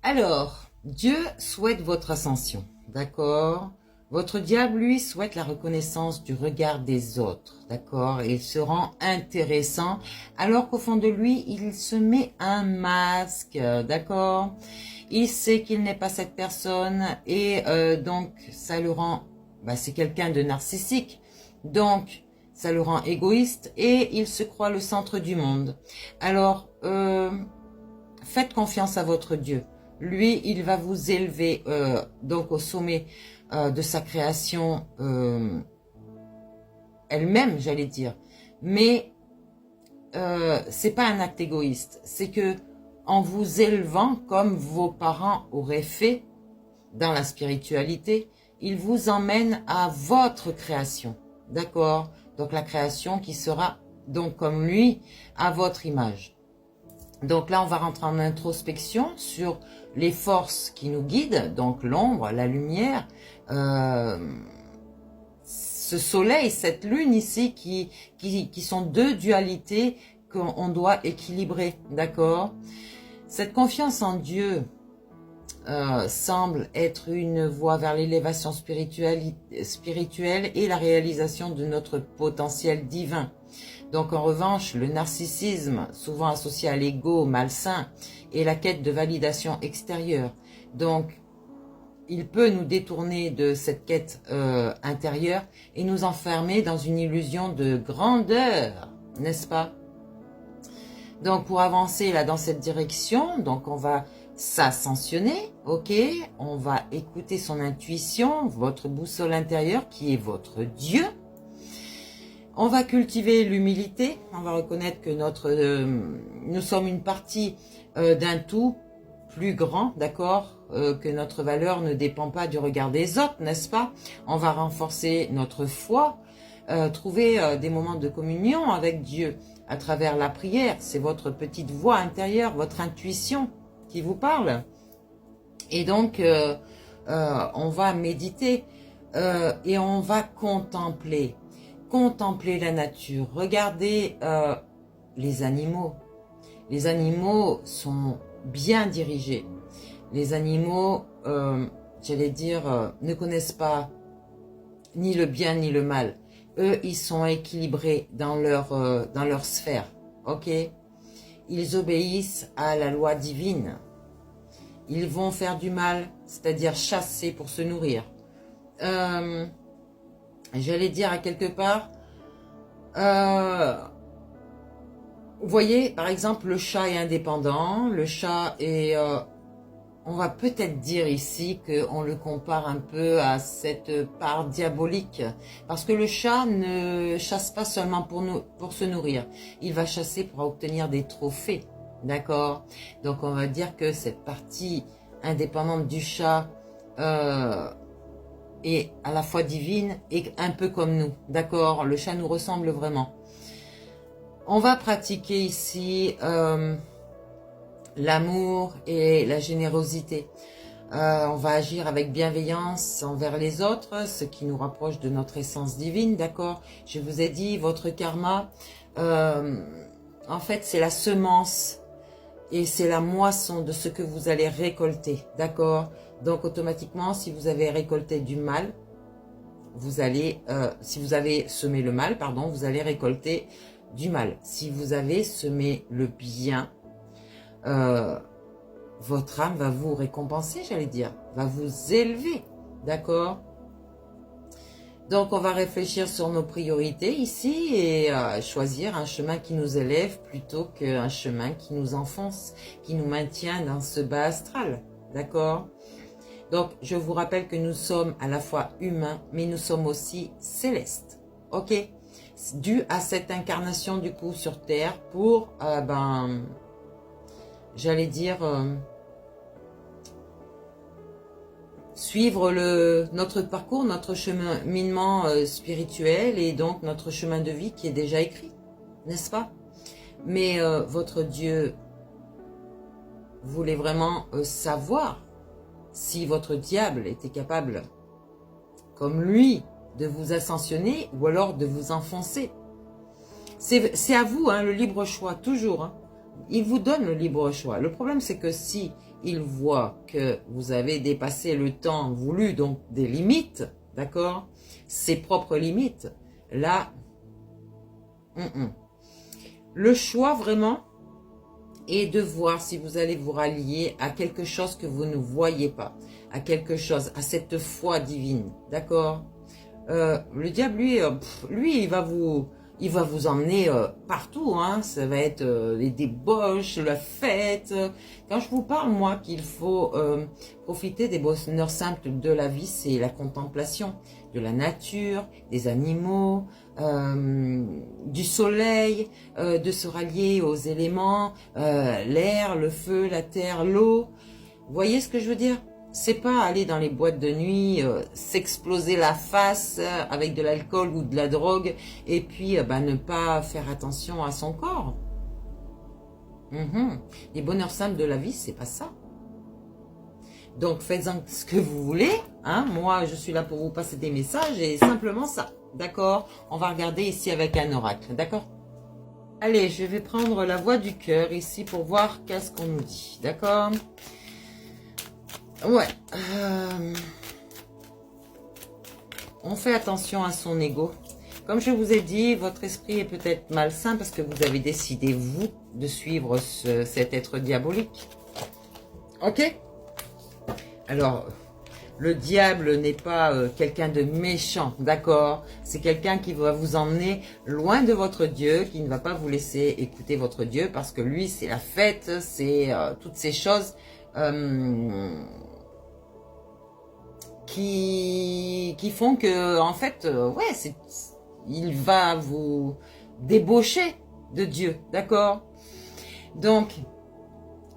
Alors, Dieu souhaite votre ascension, d'accord? Votre diable, lui, souhaite la reconnaissance du regard des autres, d'accord? Et il se rend intéressant, alors qu'au fond de lui, il se met un masque, d'accord? Il sait qu'il n'est pas cette personne et donc ça le rend, c'est quelqu'un de narcissique, donc ça le rend égoïste et il se croit le centre du monde. Alors, faites confiance à votre Dieu. Lui, il va vous élever donc au sommet de sa création elle-même, j'allais dire. Mais c'est pas un acte égoïste. C'est que en vous élevant comme vos parents auraient fait dans la spiritualité, il vous emmène à votre création. D'accord? Donc la création qui sera donc comme lui à votre image. Donc là, on va rentrer en introspection sur les forces qui nous guident, donc l'ombre, la lumière, ce soleil, cette lune ici, qui sont deux dualités qu'on doit équilibrer, d'accord? Cette confiance en Dieu semble être une voie vers l'élévation spirituelle et la réalisation de notre potentiel divin. Donc en revanche, le narcissisme, souvent associé à l'ego malsain, et la quête de validation extérieure. Donc, il peut nous détourner de cette quête intérieure et nous enfermer dans une illusion de grandeur, n'est-ce pas? Donc pour avancer là dans cette direction, donc on va s'ascensionner, ok? On va écouter son intuition, votre boussole intérieure qui est votre Dieu. On va cultiver l'humilité, on va reconnaître que nous sommes une partie d'un tout plus grand, d'accord, que notre valeur ne dépend pas du regard des autres, n'est-ce pas? On va renforcer notre foi, trouver des moments de communion avec Dieu à travers la prière. C'est votre petite voix intérieure, votre intuition qui vous parle. Et donc, on va méditer et on va contempler la nature. Regardez les animaux. Les animaux sont bien dirigés. Les animaux, j'allais dire, ne connaissent pas ni le bien ni le mal. Eux, ils sont équilibrés dans leur sphère. Ok? Ils obéissent à la loi divine. Ils vont faire du mal, c'est-à-dire chasser pour se nourrir. J'allais dire à quelque part, vous voyez, par exemple, le chat est indépendant, le chat est, on va peut-être dire ici qu'on le compare un peu à cette part diabolique, parce que le chat ne chasse pas seulement pour se nourrir, il va chasser pour obtenir des trophées, d'accord? Donc on va dire que cette partie indépendante du chat est à la fois divine et un peu comme nous, d'accord? Le chat nous ressemble vraiment. On va pratiquer ici l'amour et la générosité. On va agir avec bienveillance envers les autres, ce qui nous rapproche de notre essence divine, d'accord? Je vous ai dit, votre karma, en fait, c'est la semence et c'est la moisson de ce que vous allez récolter, d'accord? Donc, automatiquement, si vous avez récolté du mal, vous allez, si vous avez semé le mal, pardon, vous allez récolter du mal. Si vous avez semé le bien, votre âme va vous récompenser, j'allais dire, va vous élever, d'accord? Donc on va réfléchir sur nos priorités ici et choisir un chemin qui nous élève plutôt qu'un chemin qui nous enfonce, qui nous maintient dans ce bas astral, d'accord? Donc je vous rappelle que nous sommes à la fois humains, mais nous sommes aussi célestes, ok? Dû à cette incarnation du coup sur Terre pour, j'allais dire, suivre notre parcours, notre cheminement spirituel et donc notre chemin de vie qui est déjà écrit, n'est-ce pas? Mais votre Dieu voulait vraiment savoir si votre diable était capable, comme lui, de vous ascensionner ou alors de vous enfoncer. C'est à vous, hein, le libre choix, toujours. Hein. Il vous donne le libre choix. Le problème, c'est que si il voit que vous avez dépassé le temps voulu, donc des limites, d'accord, ses propres limites, là, le choix vraiment est de voir si vous allez vous rallier à quelque chose que vous ne voyez pas, à quelque chose, à cette foi divine, d'accord. Le diable, lui, il va vous emmener partout, hein. Ça va être les débauches, la fête. Quand je vous parle, moi, qu'il faut profiter des bonheurs simples de la vie, c'est la contemplation de la nature, des animaux, du soleil, de se rallier aux éléments, l'air, le feu, la terre, l'eau. Vous voyez ce que je veux dire? C'est pas aller dans les boîtes de nuit, s'exploser la face avec de l'alcool ou de la drogue et puis ne pas faire attention à son corps. Les bonheurs simples de la vie, c'est pas ça. Donc faites-en ce que vous voulez, hein. Moi je suis là pour vous passer des messages et simplement ça, d'accord. On va regarder ici avec un oracle, d'accord. Allez, je vais prendre la voix du cœur ici pour voir qu'est-ce qu'on nous dit, d'accord. Ouais. On fait attention à son ego. Comme je vous ai dit, votre esprit est peut-être malsain parce que vous avez décidé, vous, de suivre cet être diabolique. Ok? Alors, le diable n'est pas quelqu'un de méchant, d'accord? C'est quelqu'un qui va vous emmener loin de votre Dieu, qui ne va pas vous laisser écouter votre Dieu parce que lui, c'est la fête, c'est toutes ces choses... qui font que, en fait, ouais, il va vous débaucher de Dieu, d'accord? Donc,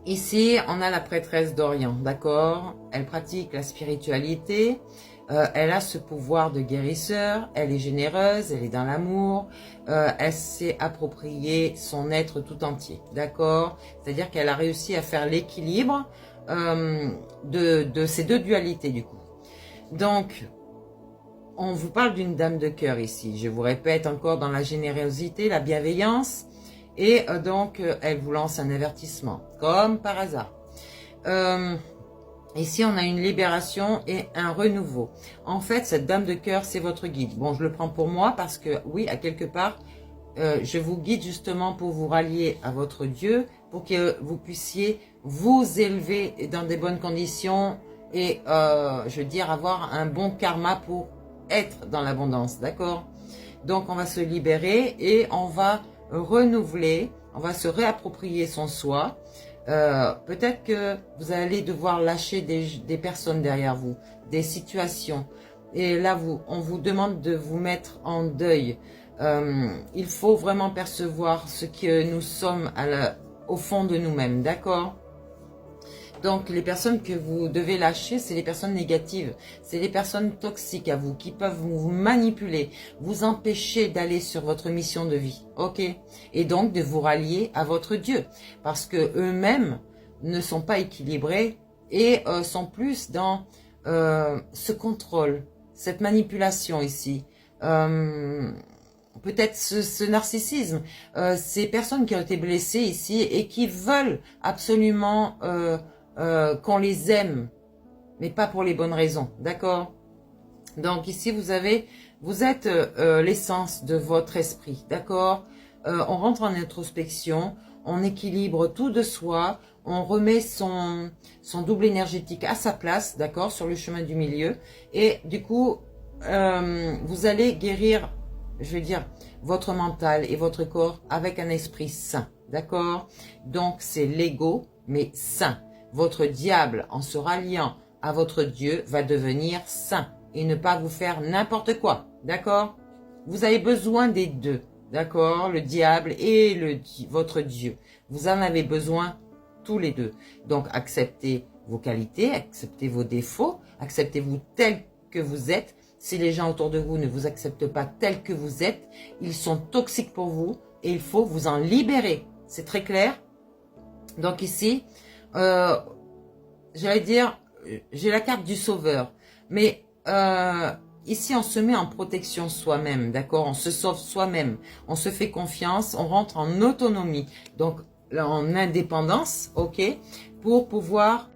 ici, on a la prêtresse d'Orient, d'accord? Elle pratique la spiritualité, elle a ce pouvoir de guérisseur, elle est généreuse, elle est dans l'amour, elle s'est approprié son être tout entier, d'accord? C'est-à-dire qu'elle a réussi à faire l'équilibre de ces deux dualités, du coup. Donc, on vous parle d'une dame de cœur ici. Je vous répète encore dans la générosité, la bienveillance. Et donc, elle vous lance un avertissement, comme par hasard. Ici, on a une libération et un renouveau. En fait, cette dame de cœur, c'est votre guide. Bon, je le prends pour moi parce que, oui, à quelque part, je vous guide justement pour vous rallier à votre Dieu, pour que vous puissiez vous élever dans des bonnes conditions, et je veux dire avoir un bon karma pour être dans l'abondance, d'accord? Donc on va se libérer et on va renouveler, on va se réapproprier son soi. Peut-être que vous allez devoir lâcher des personnes derrière vous, des situations, et là on vous demande de vous mettre en deuil. Il faut vraiment percevoir ce que nous sommes au fond de nous-mêmes, d'accord? Donc, les personnes que vous devez lâcher, c'est les personnes négatives. C'est les personnes toxiques à vous, qui peuvent vous manipuler, vous empêcher d'aller sur votre mission de vie. Ok? Et donc, de vous rallier à votre Dieu. Parce que eux-mêmes ne sont pas équilibrés et sont plus dans ce contrôle, cette manipulation ici. Peut-être ce narcissisme. Ces personnes qui ont été blessées ici et qui veulent absolument... qu'on les aime, mais pas pour les bonnes raisons, d'accord? Donc ici vous êtes l'essence de votre esprit, d'accord? On rentre en introspection, on équilibre tout de soi, on remet son double énergétique à sa place, d'accord, sur le chemin du milieu, et du coup vous allez guérir, je veux dire, votre mental et votre corps avec un esprit sain, d'accord? Donc c'est l'ego, mais sain. Votre diable, en se ralliant à votre Dieu, va devenir saint et ne pas vous faire n'importe quoi, d'accord? Vous avez besoin des deux, d'accord? Le diable et votre Dieu. Vous en avez besoin tous les deux. Donc, acceptez vos qualités, acceptez vos défauts, acceptez-vous tel que vous êtes. Si les gens autour de vous ne vous acceptent pas tel que vous êtes, ils sont toxiques pour vous et il faut vous en libérer. C'est très clair? Donc ici... j'allais dire, j'ai la carte du sauveur, mais ici on se met en protection soi-même, d'accord? On se sauve soi-même, on se fait confiance, on rentre en autonomie, donc en indépendance, ok? pour pouvoir